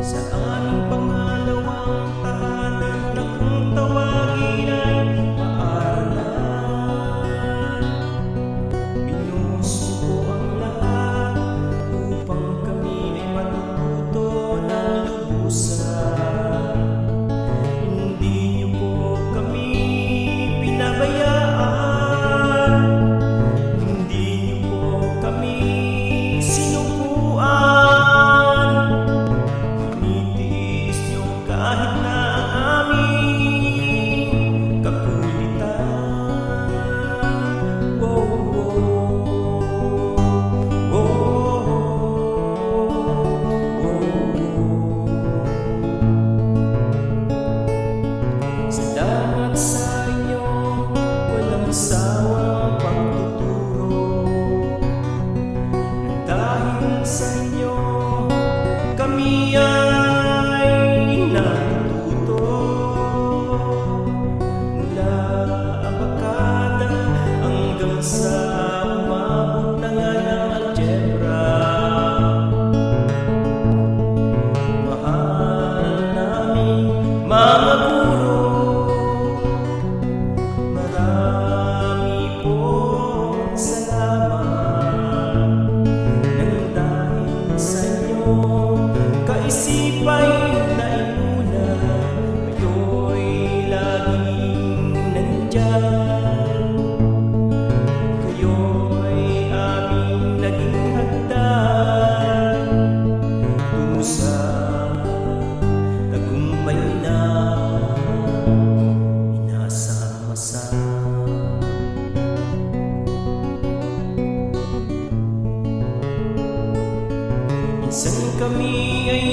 Sa aming pangalawang tahanan na kung tawagin ay paaralan. Binuhos ko ang lahat upang kami ay matututo ng lubusan. Hindi niyo po kami pinabayaan, hindi niyo po kami sinukuan. Tinitiis niyo kahit na ang aming kakulitan. Wow, wow, wow, salamat sa inyong walang sawang pagtuturo. Dahil sa inyo kami ay natuto. Mula abakada hanggang sa umabot na nga ng algebra. Mahal namin mga guro, marami pong salamat. Nang dahil sa inyo kaisipay na inuna, kayo'y laging nandyan. Kayo'y aming naging hagdan tungo sa tagumpay na inasama-sama. Minsan kami ay